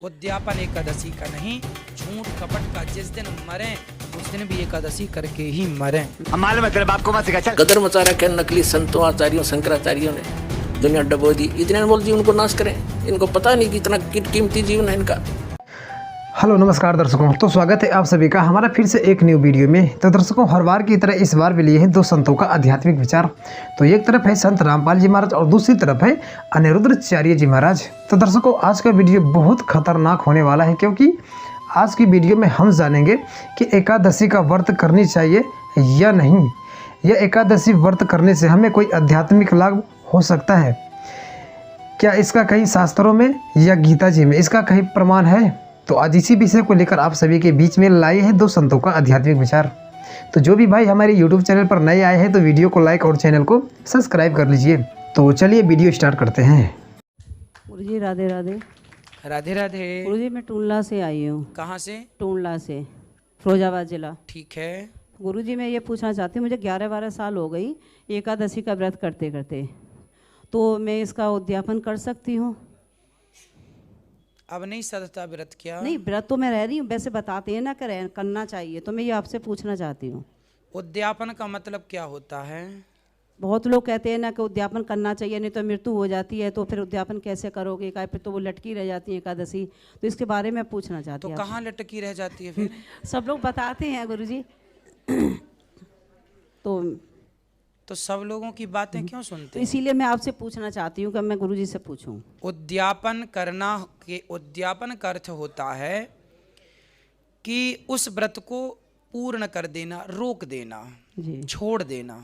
उद्यापन एकादशी का नहीं, झूठ कपट का जिस दिन मरे उस दिन भी एकादशी करके ही मरे। हम मालूम है तेरे बाप को मत सिखा। चल गदर मचा रखा है नकली संतों आचार्यों शंकराचार्यों ने, दुनिया डबो दी। इतने बोल दी उनको नाश करें, इनको पता नहीं कि इतना कीमती जीवन है इनका। हेलो नमस्कार दर्शकों, तो स्वागत है आप सभी का हमारा फिर से एक न्यू वीडियो में। तो दर्शकों, हर बार की तरह इस बार भी लिए हैं दो संतों का आध्यात्मिक विचार। तो एक तरफ है संत रामपाल जी महाराज और दूसरी तरफ है अनिरुद्धाचार्य जी महाराज। तो दर्शकों, आज का वीडियो बहुत खतरनाक होने वाला है, क्योंकि आज की वीडियो में हम जानेंगे कि एकादशी का व्रत करनी चाहिए या नहीं, या एकादशी व्रत करने से हमें कोई आध्यात्मिक लाभ हो सकता है क्या, इसका कहीं शास्त्रों में या गीता जी में इसका कहीं प्रमाण है। तो आज इसी विषय को लेकर आप सभी के बीच में लाए हैं दो संतों का आध्यात्मिक विचार। तो जो भी भाई हमारे YouTube चैनल पर नए आए हैं तो वीडियो को लाइक और चैनल को सब्सक्राइब कर लीजिए। तो चलिए वीडियो स्टार्ट करते हैं। गुरुजी राधे राधे। राधे राधे। गुरुजी मैं टूंडला से आई हूँ। कहाँ से? टूंडला से, फिरोजाबाद जिला। ठीक है। गुरुजी मैं ये पूछना चाहती हूँ, मुझे 11-12 साल हो गई एकादशी का व्रत करते करते, तो मैं इसका उद्यापन कर सकती हूँ? अब नहीं सदता व्रत क्या? नहीं, व्रत तो मैं रह रही हूँ, वैसे बताते हैं ना करें करना चाहिए, तो मैं ये आपसे पूछना चाहती हूँ। उद्यापन का मतलब क्या होता है? बहुत लोग कहते हैं ना कि उद्यापन करना चाहिए, नहीं तो मृत्यु हो जाती है, तो फिर उद्यापन कैसे करोगे, क्या फिर तो वो लटकी रह जाती है एकादशी, तो इसके बारे में पूछना चाहती तो हूँ। कहाँ लटकी रह जाती है फिर? सब लोग बताते हैं गुरुजी। तो सब लोगों की बातें क्यों सुनते तो हैं? इसीलिए मैं आपसे पूछना चाहती हूँ कि मैं गुरुजी से पूछूं। उद्यापन का अर्थ होता है कि उस व्रत को पूर्ण कर देना, रोक देना जी। छोड़ देना।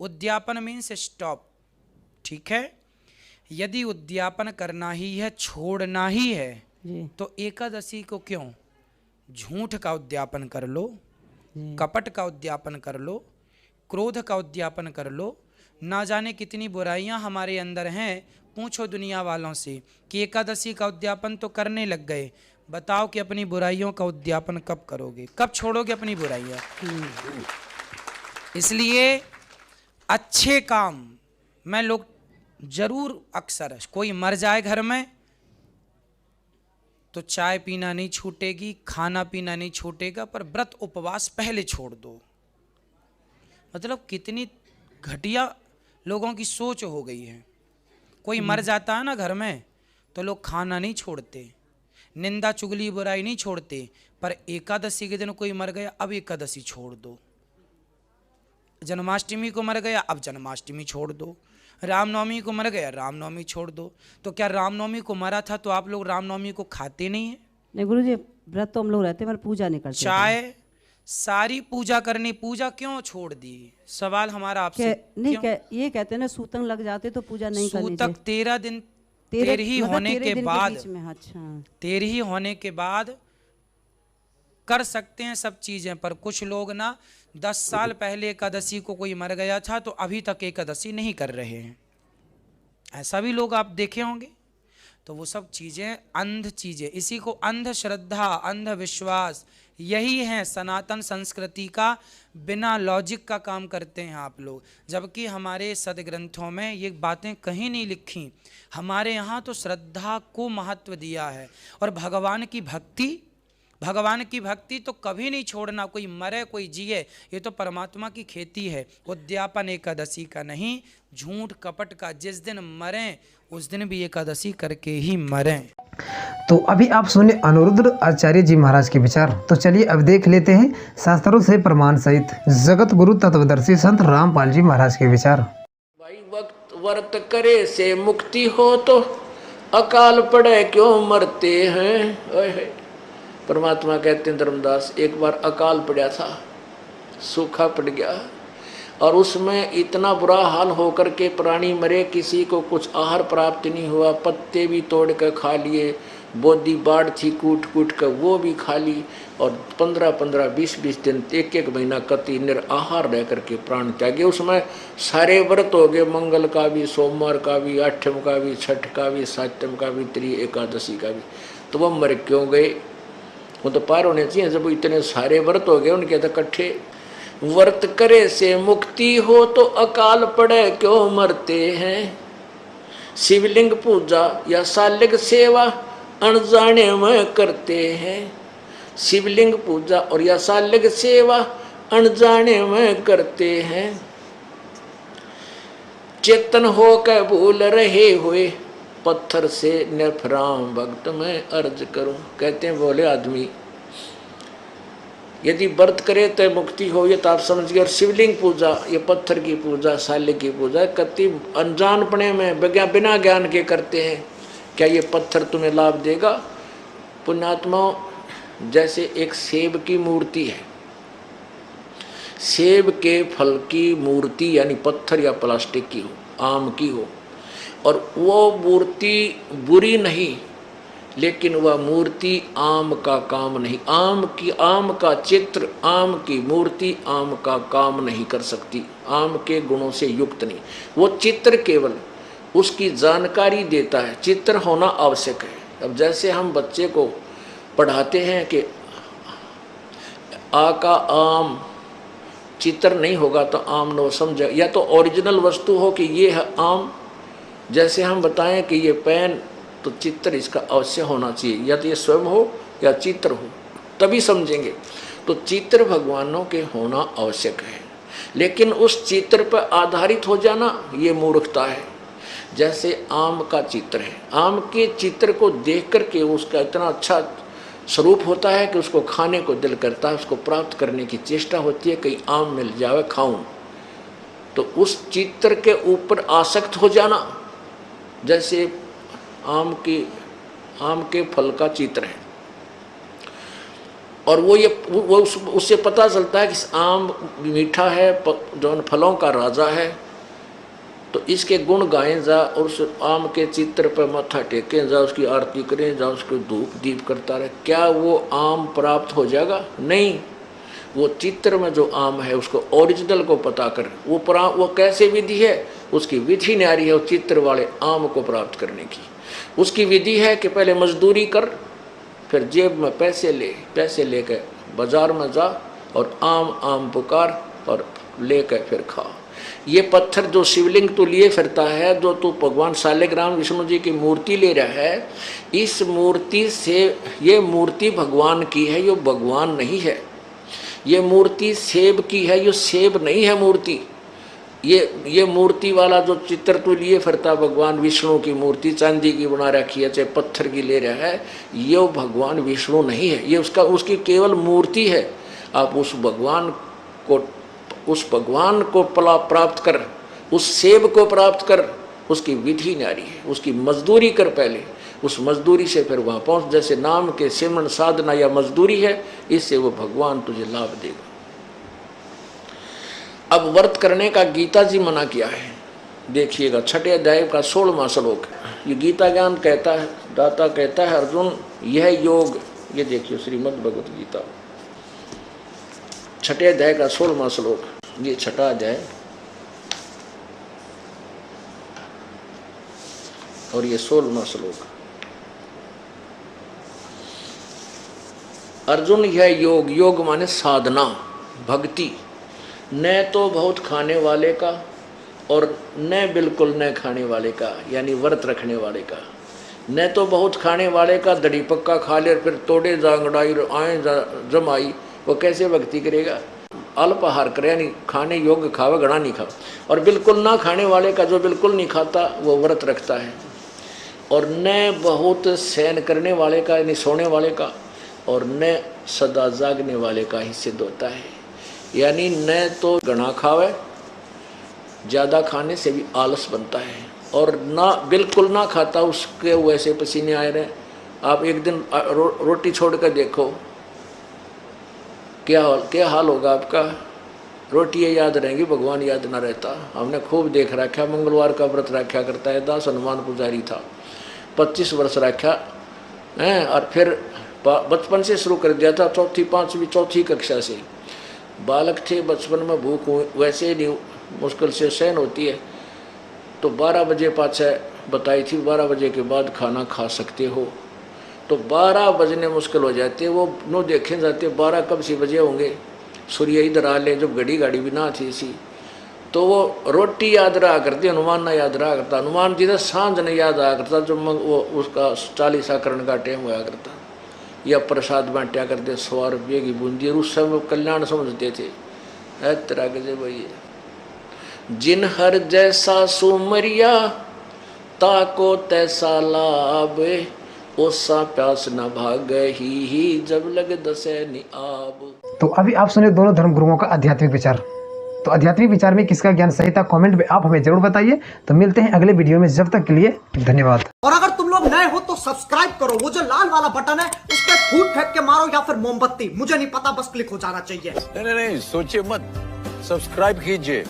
उद्यापन मीन्स स्टॉप। ठीक है। यदि उद्यापन करना ही है, छोड़ना ही है, जी। तो एकादशी को क्यों? झूठ का उद्यापन कर लो, जी। कपट का उद्यापन कर लो, क्रोध का उद्यापन कर लो। ना जाने कितनी बुराइयां हमारे अंदर हैं। पूछो दुनिया वालों से कि एकादशी का उद्यापन तो करने लग गए, बताओ कि अपनी बुराइयों का उद्यापन कब करोगे, कब छोड़ोगे अपनी बुराइयां? इसलिए अच्छे काम में लोग जरूर, अक्सर कोई मर जाए घर में तो चाय पीना नहीं छूटेगी, खाना पीना नहीं छूटेगा, पर व्रत उपवास पहले छोड़ दो। मतलब कितनी घटिया लोगों की सोच हो गई है। कोई मर जाता है ना घर में तो लोग खाना नहीं छोड़ते, निंदा चुगली बुराई नहीं छोड़ते, पर एकादशी के दिन कोई मर गया, अब एकादशी छोड़ दो। जन्माष्टमी को मर गया, अब जन्माष्टमी छोड़ दो। रामनवमी को मर गया, रामनवमी छोड़ दो। तो क्या रामनवमी को मरा था तो आप लोग रामनवमी को खाते नहीं है? नहीं गुरुजी, व्रत तो हम लोग रहते हैं, पर पूजा नहीं करते। चाय सारी पूजा करनी, पूजा क्यों छोड़ दी? सवाल हमारा आपसे। नहीं ये कहते हैं ना सूतक लग जाते तो पूजा नहीं करनी चाहिए। सूतक 13 दिन, 13 होने के बाद, अच्छा 13 होने के बाद कर सकते हैं सब चीजें। पर कुछ लोग ना 10 साल पहले एकादशी को कोई मर गया था तो अभी तक एकादशी नहीं कर रहे हैं, ऐसा भी लोग आप देखे होंगे। तो वो सब चीजें अंध चीजें, इसी को अंधश्रद्धा, अंधविश्वास, यही है सनातन संस्कृति का बिना लॉजिक का काम करते हैं आप लोग। जबकि हमारे सदग्रंथों में ये बातें कहीं नहीं लिखी। हमारे यहाँ तो श्रद्धा को महत्व दिया है, और भगवान की भक्ति तो कभी नहीं छोड़ना। कोई मरे कोई जिए, ये तो परमात्मा की खेती है। उद्यापन एकादशी का नहीं, झूठ कपट का जिस दिन मरें उस दिन भी एकादशी करके ही मरें। तो अभी आप सुने अनिरुद्धाचार्य जी महाराज के विचार। तो चलिए अब देख लेते हैं शास्त्रों से प्रमाण सहित जगत गुरु तत्वदर्शी संत रामपाल जी महाराज के विचार। भाई वक्त व्रत करे से मुक्ति हो, तो अकाल पड़े क्यों मरते हैं। ओए परमात्मा कहते हैं धर्मदास, एक बार अकाल पड़ा था, सूखा पड़ गया, और उसमें इतना बुरा हाल होकर के प्राणी मरे, किसी को कुछ आहार प्राप्त नहीं हुआ, पत्ते भी तोड़ कर खा लिए, बोदी बाढ़ थी कूट कूट कर वो भी खा ली, और 15-15, 20-20 दिन, एक महीना कति निराहार रह करके प्राण त्यागे। उसमें सारे व्रत हो गए, मंगल का भी, सोमवार का भी, आठम का भी, छठ का भी, सातम का भी, त्रि एकादशी का भी। तो वह मर क्यों गए? वो तो पार होने चाहिए। जब इतने सारे व्रत हो गए उनके तो इकट्ठे, व्रत करे से मुक्ति हो तो अकाल पड़े क्यों मरते हैं। शिवलिंग पूजा या शालिग सेवा अनजाने में करते हैं। शिवलिंग पूजा और या शाल्य सेवा अनजाने में करते हैं। चेतन हो के भूल रहे हुए पत्थर से निर्भराम भक्त में अर्ज करूं। कहते हैं बोले आदमी यदि व्रत करे तो मुक्ति हो, ये तो आप समझ गए। और शिवलिंग पूजा, ये पत्थर की पूजा, शाल्य की पूजा कति अनजानपने में बिना ज्ञान के करते हैं। क्या ये पत्थर तुम्हें लाभ देगा? पुण्यात्माओं, जैसे एक सेब की मूर्ति है, सेब के फल की मूर्ति यानी पत्थर या प्लास्टिक की हो, आम की हो, और वो मूर्ति बुरी नहीं, लेकिन वह मूर्ति आम का काम नहीं, आम का चित्र, आम की मूर्ति आम का काम नहीं कर सकती, आम के गुणों से युक्त नहीं। वो चित्र केवल उसकी जानकारी देता है, चित्र होना आवश्यक है। अब जैसे हम बच्चे को पढ़ाते हैं कि आ का आम, चित्र नहीं होगा तो आम न समझे, या तो ओरिजिनल वस्तु हो कि ये है आम। जैसे हम बताएं कि ये पेन, तो चित्र इसका अवश्य होना चाहिए, या तो ये स्वयं हो या चित्र हो, तभी समझेंगे। तो चित्र भगवानों के होना आवश्यक है, लेकिन उस चित्र पर आधारित हो जाना ये मूर्खता है। जैसे आम का चित्र है, आम के चित्र को देख करके उसका इतना अच्छा स्वरूप होता है कि उसको खाने को दिल करता है, उसको प्राप्त करने की चेष्टा होती है, कहीं आम मिल जाए खाऊं। तो उस चित्र के ऊपर आसक्त हो जाना, जैसे आम के फल का चित्र है, और वो उससे पता चलता है कि आम मीठा है, जो फलों का राजा है, तो इसके गुण गाएं जा, और उस आम के चित्र पर माथा टेकें जा, उसकी आरती करें जा, उसको धूप दीप करता रहे। क्या वो आम प्राप्त हो जाएगा? नहीं। वो चित्र में जो आम है उसको ओरिजिनल को पता कर, वो कैसे विधि है, उसकी विधि न्यारी है। वो चित्र वाले आम को प्राप्त करने की उसकी विधि है कि पहले मजदूरी कर, फिर जेब में पैसे लेकर बाजार में जा और आम पुकार और लेकर फिर खा। ये पत्थर जो शिवलिंग तू लिए फिरता है, जो तू भगवान शालिग्राम विष्णु जी की मूर्ति ले रहा है, इस मूर्ति से, ये मूर्ति भगवान की है, ये भगवान नहीं है। ये मूर्ति सेब की है, ये सेब नहीं है मूर्ति। ये मूर्ति वाला जो चित्र तू लिए फिरता, भगवान विष्णु की मूर्ति चांदी की बना रखी है, चाहे पत्थर की ले रहा है, ये भगवान विष्णु नहीं है, ये उसकी केवल मूर्ति है। आप उस भगवान को प्राप्त कर, उस सेब को प्राप्त कर, उसकी विधि न्यारी है, उसकी मजदूरी कर पहले, उस मजदूरी से फिर वहाँ पहुँच। जैसे नाम के सिमरन साधना या मजदूरी है, इससे वो भगवान तुझे लाभ देगा। अब व्रत करने का गीता जी मना किया है, देखिएगा 6 अध्याय का 16वां श्लोक। ये गीता ज्ञान कहता है, दाता कहता है अर्जुन यह योग, ये देखिए श्रीमद् भगवत गीता 6 अध्याय का 16वां श्लोक, ये 6वां अध्याय और ये 16वां श्लोक। अर्जुन यह योग, योग माने साधना, भक्ति, न तो बहुत खाने वाले का और न बिल्कुल न खाने वाले का, यानी व्रत रखने वाले का। न तो बहुत खाने वाले का दड़ी पक्का खा ले फिर तोड़े जांगड़ाई आए जमाई, वो कैसे भक्ति करेगा? अल्पाहार करे, यानी खाने योग्य खावे, घना नहीं खावे। और बिल्कुल ना खाने वाले का, जो बिल्कुल नहीं खाता, वो व्रत रखता है। और न बहुत सहन करने वाले का, यानी सोने वाले का, और न सदा जागने वाले का ही सिद्ध होता है। यानी न तो घना खावे, ज़्यादा खाने से भी आलस बनता है, और ना बिल्कुल ना खाता, उसके वैसे पसीने आए रहे। आप एक दिन रोटी छोड़ कर देखो क्या हाल होगा आपका। रोटियाँ याद रहेंगी, भगवान याद ना रहता। हमने खूब देख रखा, मंगलवार का व्रत रखा करता है, दास हनुमान पुजारी था, 25 वर्ष रखा है, और फिर बचपन से शुरू कर दिया था, 4वीं कक्षा से। बालक थे, बचपन में भूख वैसे नहीं मुश्किल से सहन होती है, तो 12 बजे पाछे बताई थी, 12 बजे के बाद खाना खा सकते हो। तो 12 बजने मुश्किल हो जाते, वो नो देखे जाते 12 कब से बजे होंगे, सूर्य इधर आ ले, जब घड़ी गाड़ी भी ना थी सी। तो वो रोटी याद रहा करती, हनुमान ना याद रहा करता। हनुमान जी ने सांझ नहीं याद आया करता, जो वो उसका 40 का टाइम हुआ करता, या प्रसाद बांटा करते 100 रुपये की बूंदी, और उस समय कल्याण समझते थे। तरह के भाई जिन हर जैसा सुमरिया ताको तैसा लाभ, ओसा प्यास न भागे ही जब लगे दसे निआब। तो अभी आप सुने दोनों धर्मगुरुओं का आध्यात्मिक विचार। तो आध्यात्मिक विचार में किसका ज्ञान सही था, कमेंट में आप हमें जरूर बताइए। तो मिलते हैं अगले वीडियो में, जब तक के लिए धन्यवाद। और अगर तुम लोग नए हो तो सब्सक्राइब करो, वो जो लाल वाला बटन है उस पर फूट फेंक के मारो या फिर मोमबत्ती, मुझे नहीं पता, बस क्लिक हो जाना चाहिए। नहीं, सोचिए मत, सब्सक्राइब कीजिए।